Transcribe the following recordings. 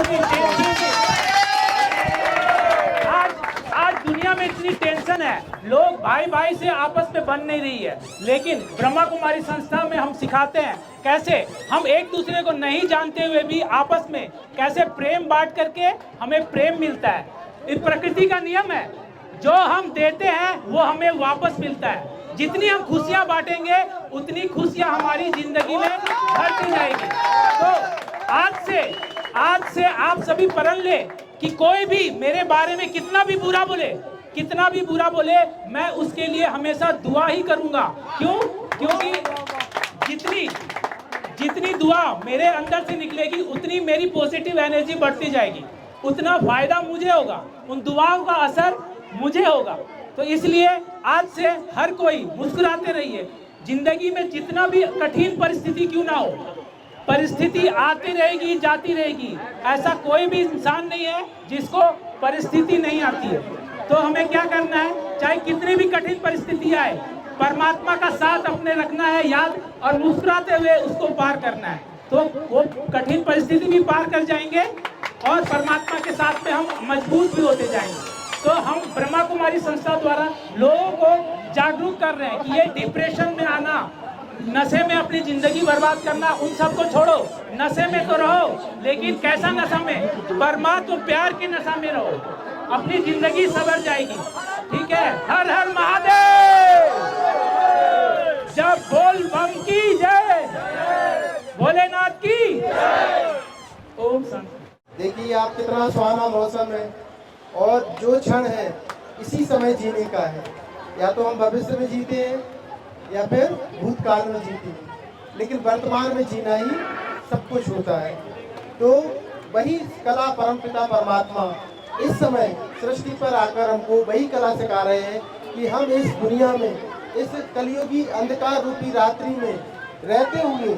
आज आज दुनिया में इतनी टेंशन है, लोग भाई भाई से आपस में बन नहीं रही है, लेकिन ब्रह्मा कुमारी संस्था में हम सिखाते हैं कैसे हम एक दूसरे को नहीं जानते हुए भी आपस में कैसे प्रेम बांट करके हमें प्रेम मिलता है। इस प्रकृति का नियम है, जो हम देते हैं वो हमें वापस मिलता है। जितनी हम खुशियां बांटेंगे उतनी खुशियां हमारी जिंदगी में बढ़ती जाएगी। तो आज से आप सभी प्रण ले कि कोई भी मेरे बारे में कितना भी बुरा बोले, मैं उसके लिए हमेशा दुआ ही करूंगा। क्यों? क्योंकि जितनी दुआ मेरे अंदर से निकलेगी उतनी मेरी पॉजिटिव एनर्जी बढ़ती जाएगी, उतना फायदा मुझे होगा, उन दुआओं का असर मुझे होगा। तो इसलिए आज से हर कोई मुस्कुराते रहिए। जिंदगी में जितना भी कठिन परिस्थिति क्यों ना हो, परिस्थिति आती रहेगी जाती रहेगी, ऐसा कोई भी इंसान नहीं है जिसको परिस्थिति नहीं आती है। तो हमें क्या करना है, चाहे कितनी भी कठिन परिस्थिति आए, परमात्मा का साथ अपने रखना है याद, और मुस्कुराते हुए उसको पार करना है। तो वो कठिन परिस्थिति भी पार कर जाएंगे और परमात्मा के साथ में हम मजबूत भी होते जाएंगे। तो हम ब्रह्मा कुमारी संस्था द्वारा लोगों को जागरूक कर रहे हैं कि ये डिप्रेशन में आना, नशे में अपनी जिंदगी बर्बाद करना, उन सबको छोड़ो। नशे में तो रहो, लेकिन कैसा नशा में? परमात्मा प्यार के नशा में रहो, अपनी जिंदगी सवर जाएगी। ठीक है? हर हर महादेव। जब बोल बम की जय, भोलेनाथ की ओम शांति। देखिए आप कितना सुहाना मौसम है, और जो क्षण है इसी समय जीने का है। या तो हम भविष्य में जीते हैं या फिर भूतकाल में जीते हैं, लेकिन वर्तमान में जीना ही सब कुछ होता है। तो वही कला परमपिता परमात्मा इस समय सृष्टि पर आकर हमको वही कला सिखा रहे हैं कि हम इस दुनिया में, इस कलियुगी अंधकार रूपी रात्रि में रहते हुए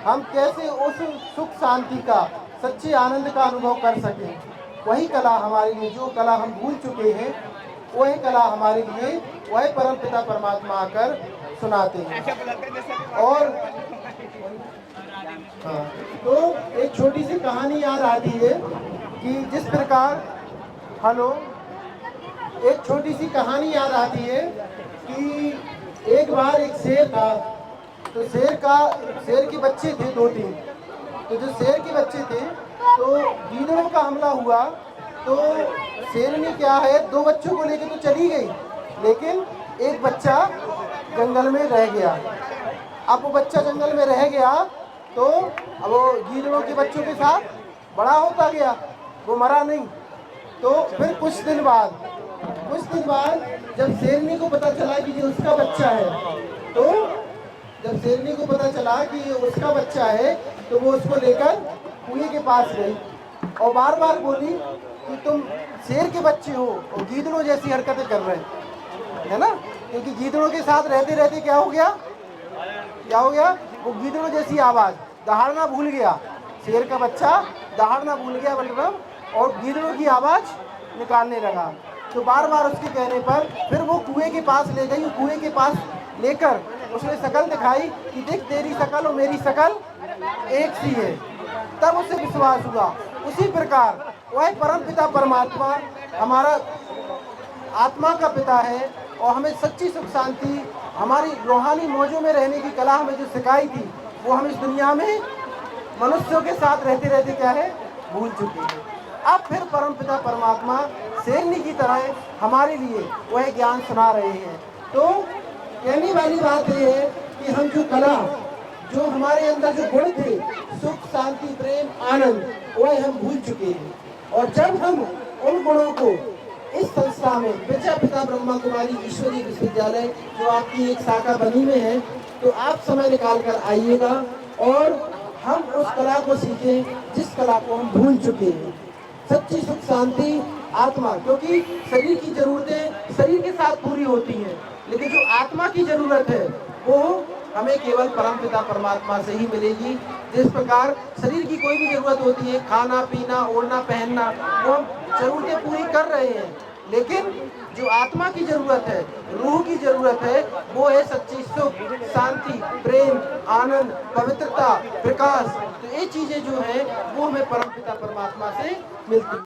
हम कैसे उस सुख शांति का, सच्चे आनंद का अनुभव कर सकें। वही कला हमारे लिए, जो कला हम भूल चुके हैं, वही कला हमारे लिए वही परमपिता परमात्मा आकर सुनाते हैं। और हाँ, तो एक छोटी सी कहानी याद आती है कि जिस प्रकार एक छोटी सी कहानी याद आती है कि एक बार एक शेर था। तो शेर के बच्चे थे 2-3। तो जो शेर के बच्चे थे, तो गीदड़ों का हमला हुआ। तो शेरनी क्या है, 2 बच्चों को लेकर तो चली गई, लेकिन एक बच्चा जंगल में रह गया। अब वो बच्चा जंगल में रह गया, तो अब वो गीदड़ों के बच्चों के साथ बड़ा होता गया, वो मरा नहीं। तो फिर कुछ दिन बाद जब शेरनी को पता चला कि ये उसका बच्चा है, तो जब शेरनी को पता चला कि ये उसका बच्चा है, तो वो उसको लेकर कुएं के पास गई और बार बार बोली कि तुम शेर के बच्चे हो और गीदड़ों जैसी हरकतें कर रहे है ना। क्योंकि गीदड़ों के साथ रहते रहते क्या हो गया, वो गीदड़ों जैसी आवाज़, दहाड़ना भूल गया। शेर का बच्चा दहाड़ना भूल गया बलराम, और गीदड़ों की आवाज़ निकालने लगा। तो बार बार उसके कहने पर फिर वो कुएं के पास ले गई। कुएं के पास लेकर उसने शकल दिखाई कि देख, तेरी शकल और मेरी शकल एक सी है। तब उसे विश्वास हुआ। उसी प्रकार वह परमपिता परमात्मा हमारा आत्मा का पिता है, और हमें सच्ची सुख शांति, हमारी रूहानी मौजों में रहने की कला हमें जो सिखाई थी, वो हम इस दुनिया में मनुष्यों के साथ रहते रहते क्या है, भूल चुके हैं। अब फिर परमपिता परमात्मा शेरनी की तरह हमारे लिए वह ज्ञान सुना रहे हैं। तो कहने वाली बात यह है कि हम जो कला, जो हमारे अंदर जो गुण थे, सुख शांति प्रेम आनंद, वह हम भूल चुके हैं। और जब हम उन गुणों को इस संस्था में, प्रजापिता ब्रह्मा कुमारी ईश्वरीय विश्वविद्यालय जो आपकी एक शाखा बनी में है, तो आप समय निकाल कर आइएगा और हम उस कला को सीखें जिस कला को हम भूल चुके हैं। सच्ची सुख शांति आत्मा, क्योंकि शरीर की जरूरतें शरीर के साथ पूरी होती हैं, लेकिन जो आत्मा की जरूरत है वो हमें केवल परमपिता परमात्मा से ही मिलेगी। जिस प्रकार शरीर की कोई भी जरूरत होती है, खाना पीना ओढ़ना पहनना, वो हम जरूरतें पूरी कर रहे हैं, लेकिन जो आत्मा की जरूरत है, रूह की जरूरत है, वो है सच्ची सुख शांति प्रेम आनंद पवित्रता प्रकाश। तो ये चीजें जो है वो हमें परमपिता परमात्मा से मिलती हैं।